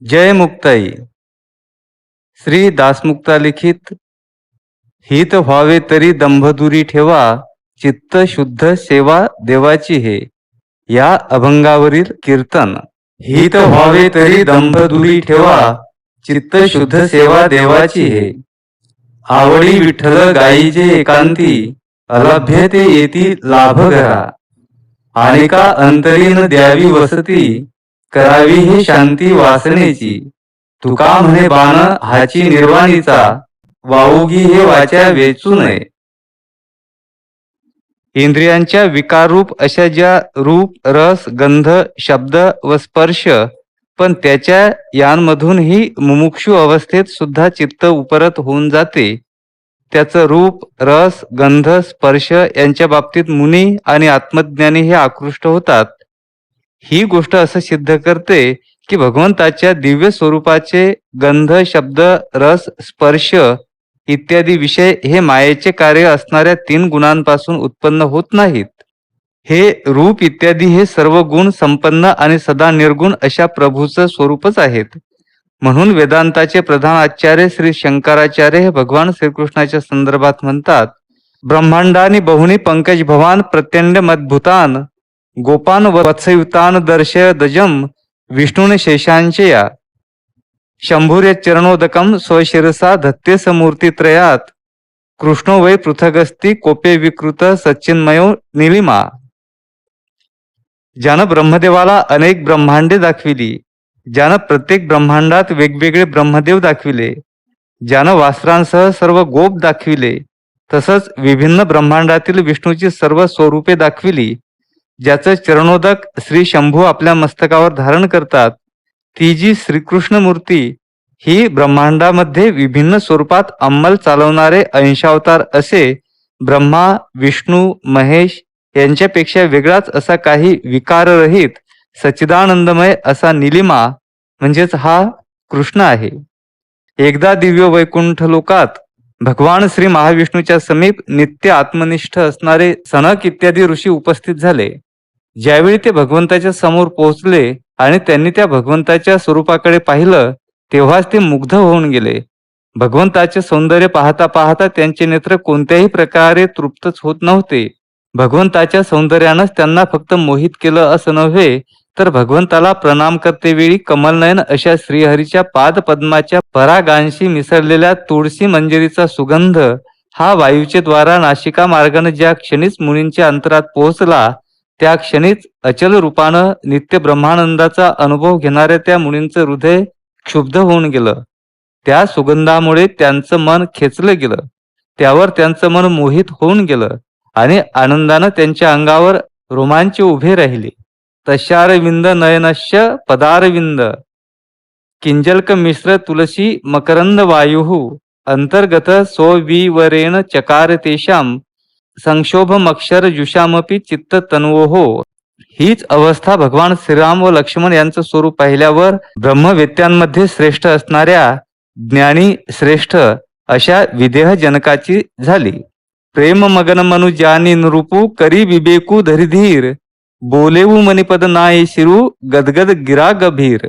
जय मुक्ताई. श्री दासमुक्ता लिखित. हित व्हावे तरी दंभदुरी ठेवा, चित्त शुद्ध सेवा देवाची हे. या अभंगावरील कीर्तन. हित व्हावे तरी दंभदुरी ठेवा, चित्त शुद्ध सेवा देवाची हे. आवडी विठ्ठल गायीचे एकांती, अलभ्य ते येती लाभ घरा. आणिका अंतरीन द्यावी वसती, करावी हे शांती वासनेची. तुका म्हणे बाण हाची निर्वाणीचा, वाऊगी हे वाचा वेचू नये. इंद्रियांच्या विकाररूप अशा ज्या रूप, रस, गंध, शब्द व स्पर्श, पण त्याच्या यांमधूनही मुमुक्षु अवस्थेत सुद्धा चित्त उपरत होऊन जाते. त्याचं रूप, रस, गंध, स्पर्श यांच्या बाबतीत मुनी आणि आत्मज्ञानी हे आकृष्ट होतात. ही गोष्ट असं सिद्ध करते की भगवंताच्या दिव्य स्वरूपाचे गंध, शब्द, रस, स्पर्श इत्यादी विषय हे मायेचे कार्य असणाऱ्या 3 गुणांपासून उत्पन्न होत नाहीत. हे रूप इत्यादी हे सर्व गुण संपन्न आणि सदा निर्गुण अशा प्रभूचं स्वरूपच आहेत. म्हणून वेदांताचे प्रधान आचार्य श्री शंकराचार्य हे भगवान श्रीकृष्णाच्या संदर्भात म्हणतात, ब्रह्मांडानी बहुनी पंकज भवान प्रत्यंड मद्भुतान, गोपान वत्सयुतान दर्शय दजम, विष्णूने शेषांचया, शंभुर्य चरणोदकम स्वशिरसा धत्ते समूर्तीत्रयात, कृष्णो वै पृथगस्ती कोपे विकृत सच्चिन्मयो निलिमा. ज्यानं ब्रह्मदेवाला अनेक ब्रह्मांडे दाखविली, ज्यानं प्रत्येक ब्रह्मांडात वेगवेगळे ब्रह्मदेव दाखविले, ज्यानं वासरांसह सर्व गोप दाखविले, तसंच विभिन्न ब्रह्मांडातील विष्णूची सर्व स्वरूपे दाखविली, ज्याचं चरणोदक श्री शंभू आपल्या मस्तकावर धारण करतात, ती जी श्रीकृष्ण मूर्ती ही ब्रह्मांडामध्ये विभिन्न स्वरूपात अंमल चालवणारे अंशावतार असे ब्रह्मा, विष्णू, महेश यांच्यापेक्षा वेगळाच असा काही विकाररहित सच्चिदानंदमय असा निलिमा म्हणजेच हा कृष्ण आहे. एकदा दिव्य वैकुंठ लोकात भगवान श्री महाविष्णूच्या समीप नित्य आत्मनिष्ठ असणारे सनक इत्यादी ऋषी उपस्थित झाले. ज्यावेळी ते भगवंताच्या समोर पोहोचले आणि त्यांनी त्या भगवंताच्या स्वरूपाकडे पाहिलं, तेव्हाच ते मुग्ध होऊन गेले. भगवंताचे सौंदर्य पाहता पाहता त्यांचे नेत्र कोणत्याही प्रकारे तृप्तच होत नव्हते. भगवंताच्या सौंदर्यानंच त्यांना फक्त मोहित केलं असं नव्हे, तर भगवंताला प्रणाम करतेवेळी कमलनयन अशा श्रीहरीच्या पादपद्माच्या परागांशी मिसळलेल्या तुळशी मंजिरीचा सुगंध हा वायूचे द्वारा नाशिका मार्गाने ज्या क्षणीच मुनींच्या अंतरात पोहोचला, त्या क्षणीच अचल रूपानं नित्य ब्रह्मानंदाचा अनुभव घेणाऱ्या त्या मुनींचं हृदय क्षुब्ध होऊन गेलं. त्या सुगंधामुळे त्यांचं मन खेचलं गेलं, त्यावर त्यांचं मन मोहित होऊन गेलं आणि आनंदानं त्यांच्या अंगावर रोमांच उभे राहिले. तशारविंद नयनश्य पदारविंद, किंजल्क मिश्र तुलसी मकरंद वायु, अंतर्गत सोविवरेण चकार तेषाम, संक्षोभमक्षर जुषामपि चित्त तन्वोहो. हीच अवस्था भगवान श्रीराम व लक्ष्मण यांचं स्वरूप पाहिल्यावर ब्रह्मवेत्यांमध्ये श्रेष्ठ असणाऱ्या ज्ञानी श्रेष्ठ अशा विदेह जनकाची झाली. प्रेम मगन मनुजानी नृपू करी विवेकू धरिधीर, बोलेवू मणिपद नाय शिरू गदगद गिरा गभीर.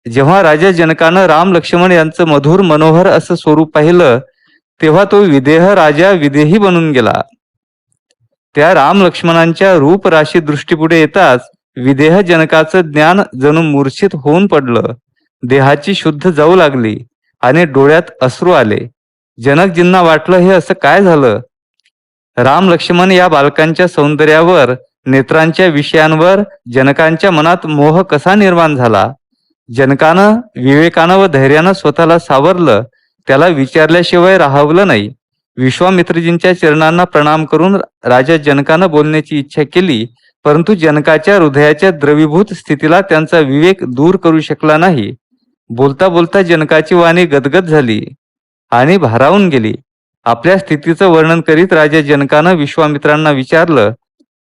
जेव्हा राजा जनकानं राम लक्ष्मण यांचं मधुर मनोहर असं स्वरूप पाहिलं, तेव्हा तो विदेह राजा विदेही बनून गेला. त्या राम लक्ष्मणांच्या रूप राशी दृष्टीपुढे येताच विदेह जनकाचं ज्ञान जणू मूर्छित होऊन पडलं. देहाची शुद्ध जाऊ लागली आणि डोळ्यात अश्रू आले. जनकजींना वाटलं, हे असं काय झालं? राम लक्ष्मण या बालकांच्या सौंदर्यावर, नेत्रांच्या विषयांवर जनकांच्या मनात मोह कसा निर्माण झाला? जनकानं विवेकानं व धैर्यानं स्वतःला सावरलं, त्याला विचारल्याशिवाय राहवलं नाही. विश्वामित्रजींच्या चरणांना प्रणाम करून राजा जनकानं बोलण्याची इच्छा केली, परंतु जनकाच्या हृदयाच्या द्रवीभूत स्थितीला त्यांचा विवेक दूर करू शकला नाही. बोलता बोलता जनकाची वाणी गदगद झाली आणि भारावून गेली. आपल्या स्थितीचं वर्णन करीत राजा जनकानं विश्वामित्रांना विचारलं,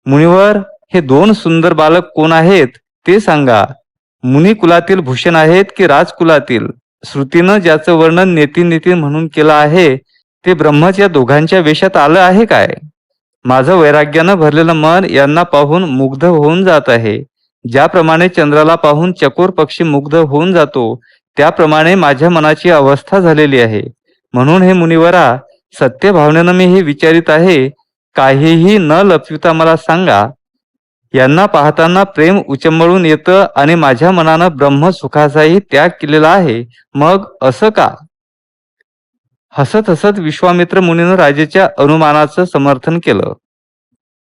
मुनिवर, हे 2 सुंदर बालक कोण आहेत ते सांगा. मुनी कुलातील भूषण आहेत की राजकुलातील? श्रुतीनं ज्याचं वर्णन नेती म्हणून केलं आहे, ते ब्रह्मच या दोघांच्या वेशात आलं आहे काय? माझं वैराग्यानं भरलेलं मन यांना पाहून मुग्ध होऊन जात आहे. ज्याप्रमाणे चंद्राला पाहून चकोर पक्षी मुग्ध होऊन जातो, त्याप्रमाणे माझ्या मनाची अवस्था झालेली आहे. म्हणून हे मुनिवरा, सत्य भावनेनं मी हे विचारित आहे. काहीही न लपविता मला सांगा. यांना पाहताना प्रेम उचंबळून येतं आणि माझ्या मनानं ब्रह्मसुखाचाही त्याग केलेला आहे. मग असं का? हसत हसत विश्वामित्र मुनीनं राजाच्या अनुमानाचं समर्थन केलं.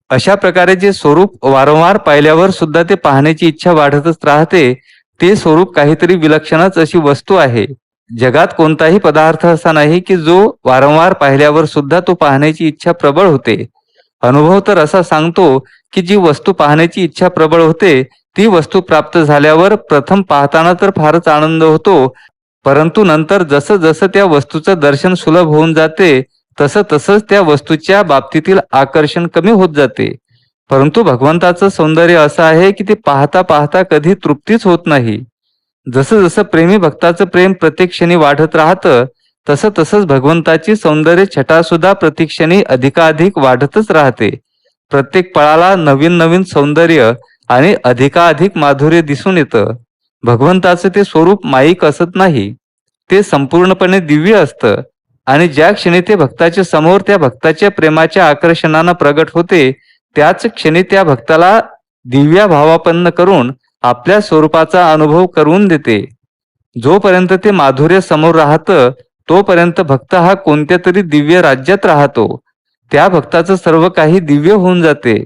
अशा प्रकारे जे स्वरूप वारंवार पाहिल्यावर सुद्धा ते पाहण्याची इच्छा वाढतच राहते, ते स्वरूप काहीतरी विलक्षणच अशी वस्तू आहे. जगात कोणताही पदार्थ असा नाही की जो वारंवार पाहिल्यावर सुद्धा तो पाहण्याची इच्छा प्रबळ होते. अनुभव तर असा सांगतो की जी वस्तू पाहण्याची इच्छा प्रबळ होते, ती वस्तू प्राप्त झाल्यावर प्रथम पाहताना तर फारच आनंद होतो, परंतु नंतर जसं जसं त्या वस्तूचं दर्शन सुलभ होऊन जाते, तसं तसंच त्या वस्तूच्या बाबतीतील आकर्षण कमी होत जाते. परंतु भगवंताचं सौंदर्य असं आहे की ते पाहता पाहता कधी तृप्तीच होत नाही. जसं जसं प्रेमी भक्ताचं प्रेम प्रत्येक क्षणी वाढत राहतं, तसं तसंच भगवंताची सौंदर्य छटा सुद्धा प्रत्येक क्षणी अधिकाधिक वाढतच राहते. प्रत्येक पळाला नवीन नवीन सौंदर्य आणि अधिकाधिक माधुर्य दिसून येतं. भगवंताचं ते स्वरूप माईक असत नाही, ते संपूर्णपणे दिव्य असतं. आणि ज्या क्षणी ते भक्ताच्या समोर त्या भक्ताच्या प्रेमाच्या आकर्षणानं प्रगट होते, त्याच क्षणी त्या भक्ताला दिव्या भावापन्न करून आपल्या स्वरूपाचा अनुभव करून देते. जोपर्यंत ते माधुर्य समोर राहतं, तोपर्यंत भक्त हा कोणत्या तरी दिव्य राज्यात राहतो. त्या भक्ताचं सर्व काही दिव्य होऊन जाते.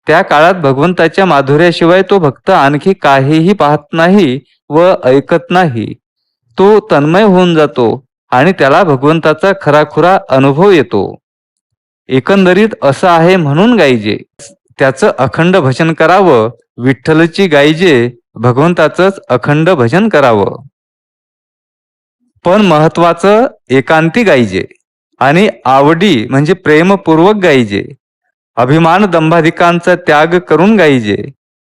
त्या काळात भगवंताच्या माधुर्याशिवाय तो भक्त आणखी काहीही पाहत नाही व ऐकत नाही. तो तन्मय होऊन जातो आणि त्याला भगवंताचा खराखुरा अनुभव येतो. एकंदरीत असं आहे म्हणून गायजे. त्याचं अखंड भजन करावं. विठ्ठलची गायजे, भगवंताचंच अखंड भजन करावं. पण महत्वाचं एकांती गायजे आणि आवडी म्हणजे प्रेमपूर्वक गायजे. अभिमान दंभाधिकांचा त्याग करून गायजे.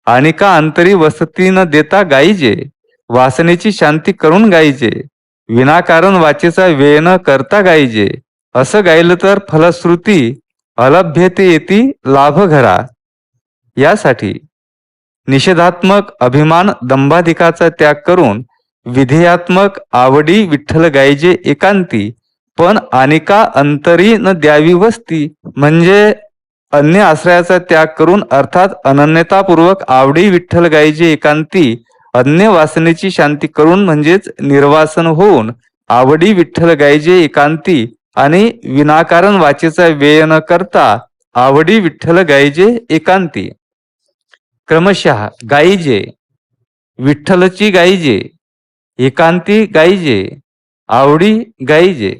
आणि का अंतरी वसती न देता गायजे. वासनेची शांती करून गायजे. विनाकारण वाचेचा वेळ न करता गायजे. असं गायलं तर फलश्रुती अलभ्यते येती लाभ घरा. यासाठी निषेधात्मक अभिमान दंभाधिकाचा त्याग करून विधेयात्मक आवडी विठ्ठल गायजे एकांती. पण अनिका अंतरी न द्यावी वस्ती, म्हणजे अन्य आश्रयाचा त्याग करून अर्थात अनन्यतापूर्वक आवडी विठ्ठल गायजे एकांती. अन्य वासनेची शांती करून म्हणजेच निर्वासन होऊन आवडी विठ्ठल गायजे एकांती. आणि विनाकारण वाचेचा व्यय न करता आवडी विठ्ठल गायजे एकांती. क्रमशः गायजे. विठ्ठलची गायजे, एकांती गायजे, आवडी गायजे.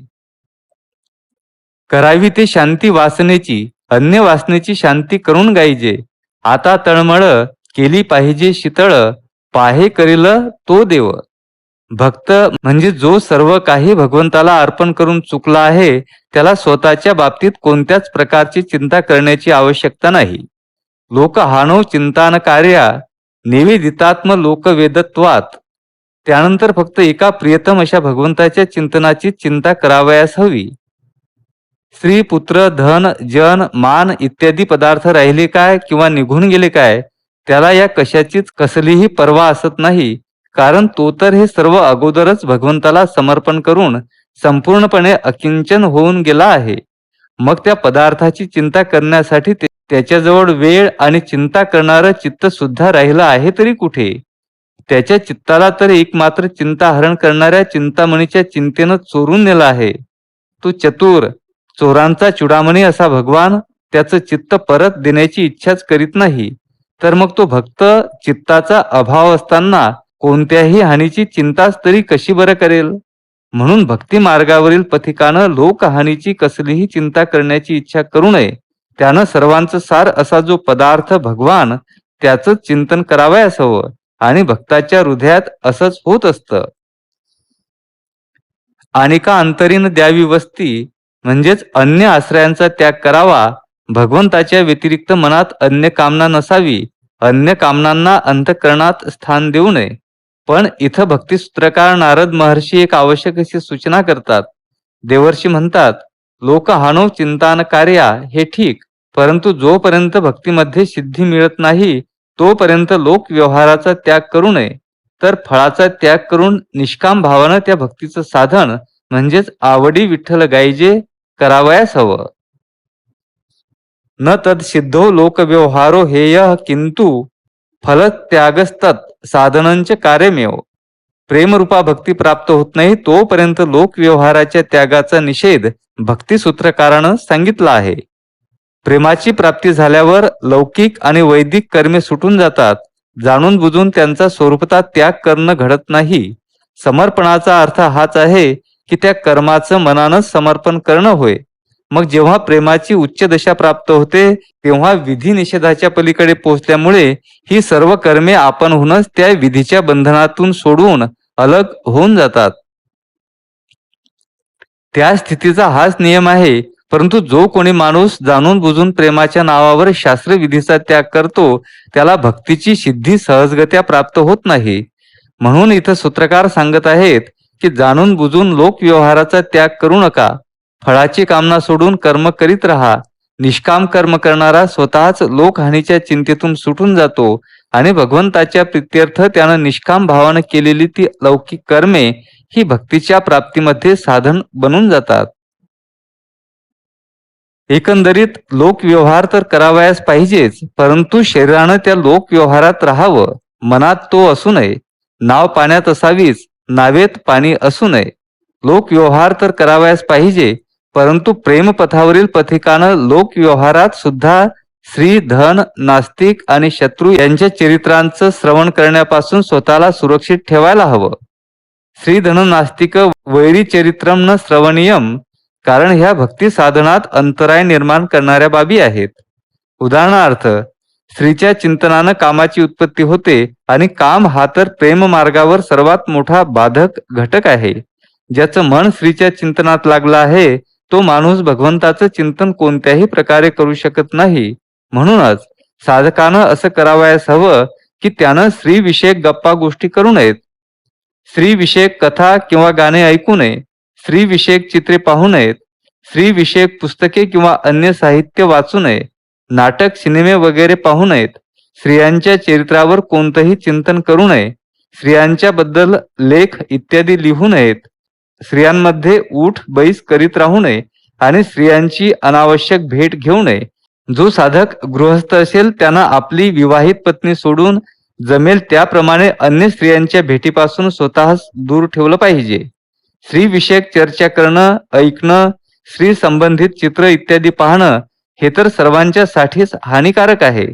करावी ते शांती वासनेची, अन्य वासनेची शांती करून गायजे. आता तळमळ केली पाहिजे शीतळ, पाहे करील तो देव. भक्त म्हणजे जो सर्व काही भगवंताला अर्पण करून चुकला आहे, त्याला स्वतःच्या बाबतीत कोणत्याच प्रकारची चिंता करण्याची आवश्यकता नाही. लोकहानो चिंतान कार्या निवेदितात्म लोकवेदत्वात. त्यानंतर फक्त एका प्रियतम अशा भगवंताच्या चिंतनाची चिंता करावयास हवी. स्त्री पुत्र धन जन मान इत्यादी पदार्थ राहिले काय किंवा निघून गेले काय, त्याला या कशाचीच कसलीही पर्वा असत नाही. कारण तो तर हे सर्व अगोदरच भगवंताला समर्पण करून संपूर्णपणे अकिंचन होऊन गेला आहे. मग त्या पदार्थाची चिंता करण्यासाठी त्याच्याजवळ वेळ आणि चिंता करणारं चित्त सुद्धा राहिलं आहे तरी कुठे. त्याच्या चित्ताला तर एकमात्र चिंता हरण करणाऱ्या चिंतामणीच्या चिंतेनं चोरून नेलं आहे. तो चतुर, चोरांचा चुडामणी असा भगवान त्याचं चित्त परत देण्याची इच्छाच करीत नाही, तर मग तो भक्त चित्ताचा अभाव असताना कोणत्याही हानीची चिंताच तरी कशी बरं करेल. म्हणून भक्ती मार्गावरील पथिकानं लोकहानीची कसलीही चिंता करण्याची इच्छा करू नये. त्यानं सर्वांचं सार असा जो पदार्थ भगवान, त्याचं चिंतन करावयास हवं. आणि भक्ताच्या हृदयात असंच होत असतं. आणि का अंतरीन द्यावी वस्ती, म्हणजेच अन्य आश्रयांचा त्याग करावा. भगवंताच्या व्यतिरिक्त मनात अन्य कामना नसावी. अन्य कामनांना अंतःकरणात स्थान देऊ नये. पण इथं भक्तिसूत्रकार नारद महर्षी एक आवश्यक अशी सूचना करतात. देवर्षी म्हणतात, लोक हानो चिंतान कार्या हे ठीक, परंतु जोपर्यंत भक्तीमध्ये सिद्धी मिळत नाही तोपर्यंत लोक व्यवहाराचा त्याग करू नये, तर फळाचा त्याग करून निष्काम भावानं त्या भक्तीचं साधन म्हणजेच आवडी विठ्ठल गायजे करावयास हवं. न तद सिद्धो लोकव्यवहारो हेय किंतु फलत्यागस्तत् साधनांचे कार्यमेव. प्रेमरूपा भक्ती प्राप्त होत नाही तोपर्यंत लोकव्यवहाराच्या त्यागाचा निषेध भक्तिसूत्रकारानं सांगितला आहे. प्रेमाची प्राप्ती झाल्यावर लौकिक आणि वैदिक कर्मे सुटून जातात. जाणून बुजून त्यांचा स्वरूपता त्याग करणं घडत नाही. समर्पणाचा अर्थ हाच आहे की त्या कर्माचं मनानंच समर्पण करणं होय. मग जेव्हा प्रेमाची उच्च दशा प्राप्त होते तेव्हा विधी निषेधाच्या पलीकडे पोहोचल्यामुळे ही सर्व कर्मे आपणहूनच त्या विधीच्या बंधनातून सोडून अलग होऊन जातात. त्या स्थितीचा हाच नियम आहे. परंतु जो कोणी माणूस जाणून बुजून प्रेमाच्या नावावर शास्त्रविधीचा त्याग करतो त्याला भक्तीची सिद्धी सहजगत्या प्राप्त होत नाही. म्हणून इथं सूत्रकार सांगत आहेत की जाणून बुजून लोकव्यवहाराचा त्याग करू नका. फळाची कामना सोडून कर्म करीत राहा. निष्काम कर्म करणारा स्वतःच लोकहानीच्या चिंतेतून सुटून जातो आणि भगवंताच्या प्रित्यर्थ त्यानं निष्काम भावानं केलेली ती लौकिक कर्मे ही भक्तीच्या प्राप्तीमध्ये साधन बनून जातात. एकंदरीत लोकव्यवहार तर करावयास पाहिजेच, परंतु शरीरानं त्या लोकव्यवहारात राहावं. मनात तो असू नये. नाव पाण्यात असावीच, नावेत पाणी असू नये. लोकव्यवहार तर करावयास पाहिजे, परंतु प्रेमपथावरील पथिकानं लोकव्यवहारात सुद्धा स्त्री, धन, नास्तिक आणि शत्रू यांच्या चरित्रांचं श्रवण करण्यापासून स्वतःला सुरक्षित ठेवायला हवं. श्री धन नास्तिक वैरी चरित्रम न श्रवणीयम, कारण ह्या भक्ती साधनात अंतराय निर्माण करणाऱ्या बाबी आहेत. उदाहरणार्थ, स्त्रीच्या चिंतनानं कामाची उत्पत्ती होते आणि काम हा तर प्रेम मार्गावर सर्वात मोठा बाधक घटक आहे. ज्याचं मन स्त्रीच्या चिंतनात लागलं आहे तो माणूस भगवंताचं चिंतन कोणत्याही प्रकारे करू शकत नाही. म्हणूनच साधकानं असं करावयास हवं की त्यानं स्त्रीविषयक गप्पा गोष्टी करू नयेत. स्त्रीविषयक कथा किंवा गाणे ऐकू नये. स्त्रीविषयक चित्रे पाहू नयेत. स्त्रीविषयक पुस्तके किंवा अन्य साहित्य वाचू नये. नाटक, सिनेमे वगैरे पाहू नयेत. स्त्रियांच्या चरित्रावर कोणतंही चिंतन करू नये. स्त्रियांच्या बद्दल लेख इत्यादी लिहू नयेत. स्त्रियांमध्ये उठ बैस करीत राहू नये आणि स्त्रियांची अनावश्यक भेट घेऊ नये. जो साधक गृहस्थ असेल त्यानं आपली विवाहित पत्नी सोडून जमेल त्याप्रमाणे अन्य स्त्रियांच्या भेटीपासून स्वतःस दूर ठेवलं पाहिजे. स्त्रीविषयक चर्चा करणं, ऐकणं, स्त्री संबंधित चित्र इत्यादी पाहणं हे तर सर्वांच्या साठीच हानिकारक आहे.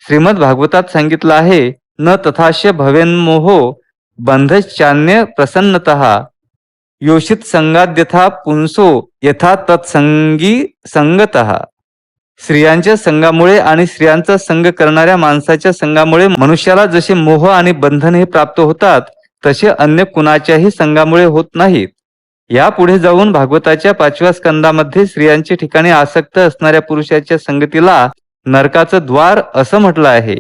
श्रीमद भागवतात सांगितलं आहे, न तथाश्य भवेन्मोहो बंधश्चान्य प्रसन्नतः योषित संगाद्यथा पुंसो यथा तत्संगी संगतः. स्त्रियांच्या संघामुळे आणि स्त्रियांचा संग करणाऱ्या माणसाच्या संघामुळे मनुष्याला जसे मोह आणि बंधन हे प्राप्त होतात तसे अन्य कुणाच्याही संघामुळे होत नाहीत. यापुढे जाऊन भागवताच्या 5व्या स्कंदामध्ये स्त्रियांच्या ठिकाणी आसक्त असणाऱ्या पुरुषाच्या संगतीला नरकाचं द्वार असं म्हटलं आहे.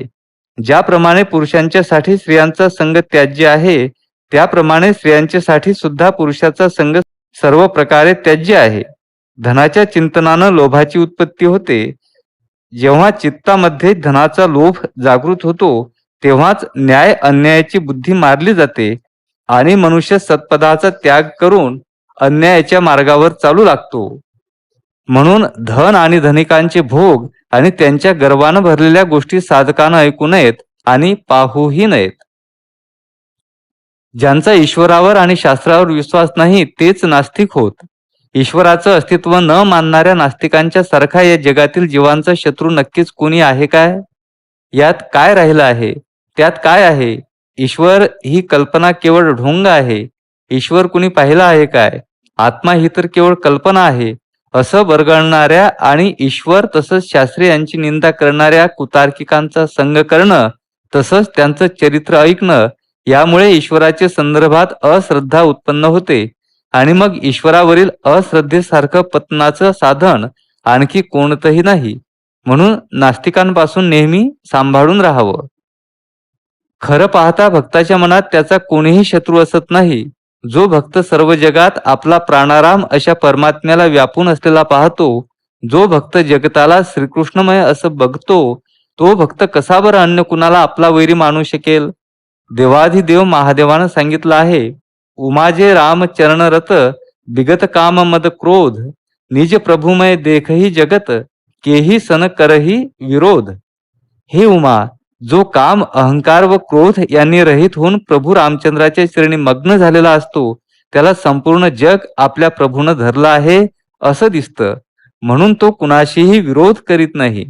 ज्याप्रमाणे पुरुषांच्या साठी स्त्रियांचा संग त्याज्य आहे त्याप्रमाणे स्त्रियांच्या साठी सुद्धा पुरुषाचा संग सर्व प्रकारे त्याज्य आहे. धनाच्या चिंतनानं लोभाची उत्पत्ती होते. जेव्हा चित्तामध्ये धनाचा लोभ जागृत होतो तेव्हाच न्याय अन्यायाची बुद्धी मारली जाते आणि मनुष्य सत्पदाचा त्याग करून अन्यायाच्या मार्गावर चालू लागतो. म्हणून धन आणि धनिकांचे भोग आणि त्यांच्या गर्वानं भरलेल्या गोष्टी साधकानं ऐकू नयेत आणि पाहूही नयेत. ज्यांचा ईश्वरावर आणि शास्त्रावर विश्वास नाही तेच नास्तिक होत. ईश्वराचं अस्तित्व न मानणाऱ्या नास्तिकांच्या सारखा या जगातील जीवांचा शत्रू नक्कीच कोणी आहे काय? यात काय राहिलं आहे? त्यात काय आहे? ईश्वर ही कल्पना केवळ ढोंग आहे. ईश्वर कुणी पाहिला आहे काय? आत्मा ही तर केवळ कल्पना आहे असं बरगळणाऱ्या आणि ईश्वर तसंच शास्त्री यांची निंदा करणाऱ्या कुतार्किकांचा संग करणं तसंच त्यांचं चरित्र ऐकणं यामुळे ईश्वराच्या संदर्भात अश्रद्धा उत्पन्न होते आणि मग ईश्वरावरील अश्रद्धेसारखं पतनाचं साधन आणखी कोणतंही नाही. म्हणून नास्तिकांपासून नेहमी सांभाळून राहावं. खरं पाहता भक्ताच्या मनात त्याचा कोणीही शत्रू असत नाही. जो भक्त सर्व जगात आपला प्राणाराम अशा परमात्म्याला व्यापून असलेला पाहतो, जो भक्त जगताला श्रीकृष्णमय असं बघतो तो भक्त कसा बरं अन्य कुणाला आपला वैरी मानू शकेल? देवाधिदेव महादेवानं सांगितलं आहे, उमाजे राम चरण रत बिगत काम मद क्रोध निज प्रभुमय देखही जगत केही सन करही विरोध. हे उमा, जो काम अहंकार व क्रोध यांनी रहित होऊन प्रभू रामचंद्राच्या चरणी मग्न झालेला असतो त्याला संपूर्ण जग आपल्या प्रभूनं धरलं आहे असं दिसतं. म्हणून तो कुणाशीही विरोध करीत नाही.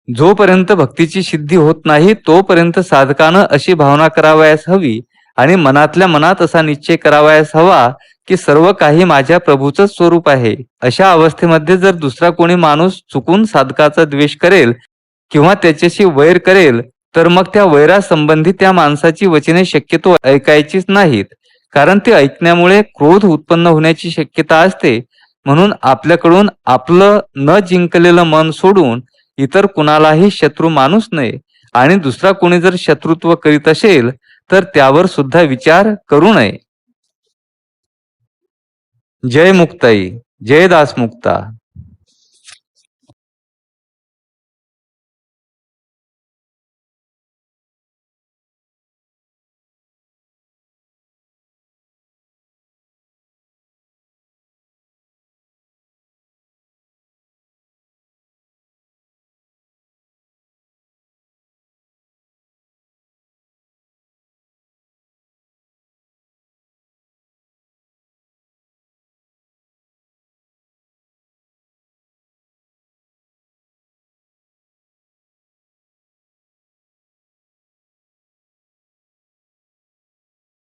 जोपर्यंत भक्तीची सिद्धी होत नाही तोपर्यंत साधकानं अशी भावना करावयास हवी आणि मनातल्या मनात असा निश्चय करावयास हवा की सर्व काही माझ्या प्रभूचं स्वरूप आहे. अशा अवस्थेमध्ये जर दुसरा कोणी माणूस चुकून साधकाचा द्वेष करेल किंवा त्याच्याशी वैर करेल तर मग त्या वैरासंबंधी त्या माणसाची वचने शक्यतो ऐकायचीच नाहीत, कारण ते ऐकण्यामुळे क्रोध उत्पन्न होण्याची शक्यता असते. म्हणून आपल्याकडून आपलं न जिंकलेलं मन सोडून इतर कुणालाही शत्रू मानूच नये आणि दुसरा कोणी जर शत्रुत्व करीत असेल तर त्यावर सुद्धा विचार करू नये. जय मुक्ताई, जय दासमुक्ता.